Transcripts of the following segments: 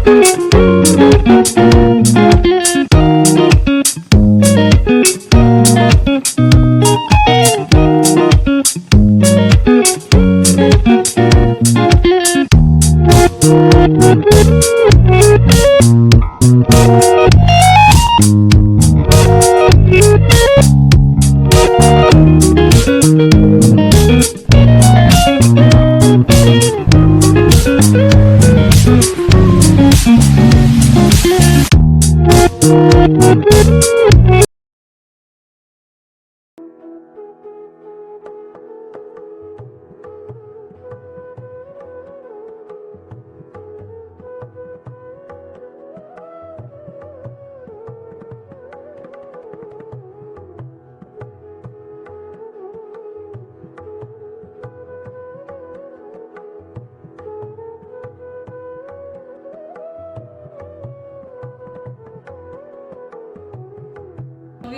We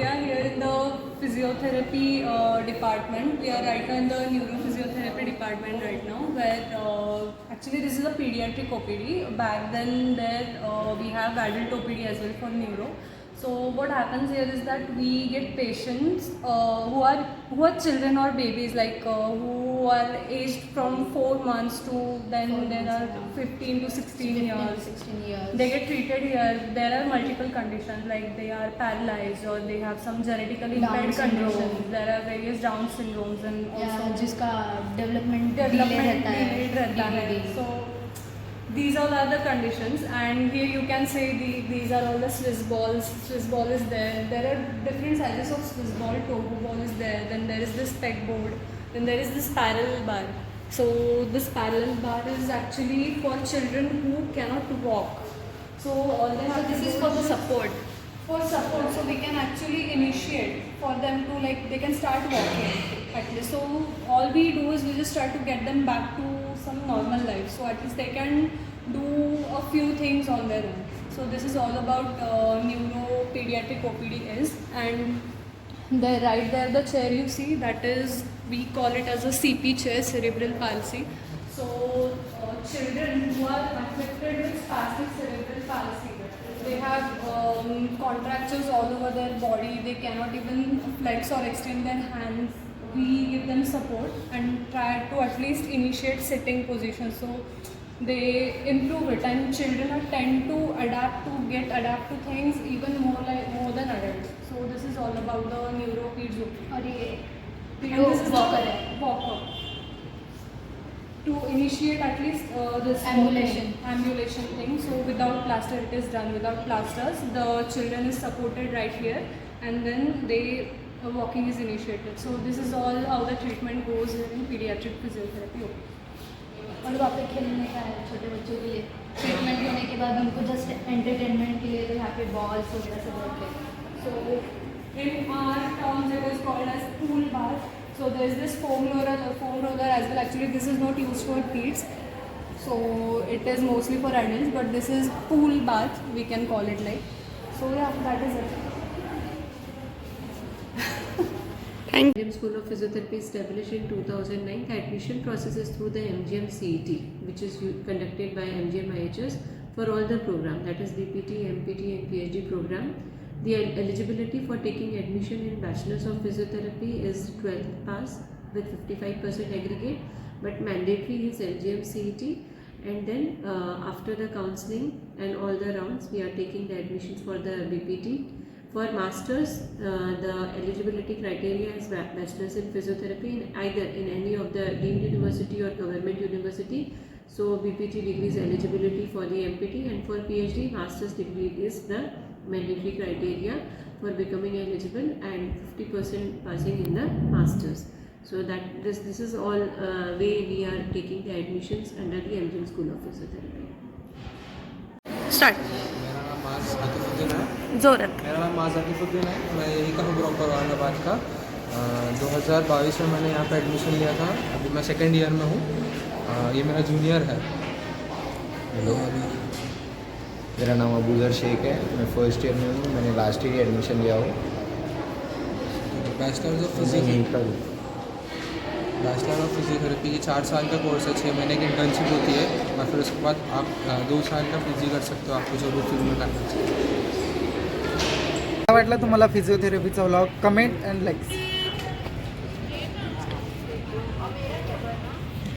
are here in the physiotherapy department. We are right now in the neurophysiotherapy department right now, where actually this is a pediatric OPD. Back then we have adult OPD as well for neuro. So what happens here is that we get patients who are children or babies, like who are aged from 4 months to then there are 15 to 16 years. They get treated here. There are multiple conditions, like they are paralyzed or they have some genetically impaired conditions. There are various Down syndromes and also जिसका development delayed रहता है. So these all are the conditions, and here you can say these are all the Swiss balls. Swiss ball is there. There are different sizes of Swiss ball. Togo ball is there. Then there is this pegboard. Then there is this parallel bar. So this parallel bar is actually for children who cannot walk. So all they have this is for the support. For support, so we can actually initiate for them to, like, they can start walking at least. So all we do is we just try to get them back to some normal life, so at least they can do a few things on their own. So this is all about neuro pediatric OPD is. And there, right there, the chair you see, that is, we call it as a CP chair, cerebral palsy. So children who are affected with spastic cerebral palsy, they have contractures all over their body. They cannot even flex or extend their hands. We give them support and try to at least initiate sitting position, so they improve it. And children tend to adapt to things even more than adults. So this is all about the neuro peds. और ये this is walker the है. walker. To initiate at least this ambulation thing. So without plaster, it is done without plasters. The children is supported right here, and then walking is initiated. So this is all how the treatment goes in pediatric physiotherapy. और वहाँ पे खेलने का है छोटे बच्चों के लिए. ट्रीटमेंट होने के बाद उनको जस्ट एंटरटेनमेंट के लिए तो यहाँ पे बॉल्स वगैरह सब रखे. So in our terms it is called as pool bath. So there is this foam roller as well. Actually this is not used for kids, so it is mostly for adults, but this is pool bath, we can call it like. So yeah, that is it. MGM School of Physiotherapy is established in 2009. The admission process is through the MGM CET, which is conducted by MGM IHS for all the program, that is BPT, MPT and PhD program. The eligibility for taking admission in Bachelor's of Physiotherapy is 12th pass with 55% aggregate, but mandatory is MGM CET. And then after the counseling and all the rounds, we are taking the admissions for the BPT. For Masters, the eligibility criteria is Bachelor's in Physiotherapy in either in any of the deemed university or government university. So BPT degree is eligibility for the MPT, and for PhD, Master's degree is the mandatory criteria for becoming eligible, and 50% passing in the Masters. So that this is all way we are taking the admissions under the MGM School of Physiotherapy. Start. मेरा नाम माज आतिफुद्दीन है. जोरत. मेरा नाम माज आतिफुद्दीन है. मैं यही का हूँ प्रॉपर औरंगाबाद का. 2022 में मैंने यहाँ पे एडमिशन लिया था. अभी मैं सेकेंड ईयर में हूँ. ये मेरा जूनियर है. हेलो, मेरा नाम अबूजर शेख है. मैं फर्स्ट ईयर में हूँ. मैंने लास्ट ईयर एडमिशन लिया हूँ. Bachelors of physics. Bachelor of physiotherapy की 4 साल का कोर्स है, 6 महीने की इंटर्नशिप होती है और फिर उसके बाद आप 2 साल का पीजी कर सकते हो, आपको जो भी फील्ड में करना चाहिए। काय वाटलं तुम्हाला फिजिओथेरपीचा व्लॉग? Comment and likes.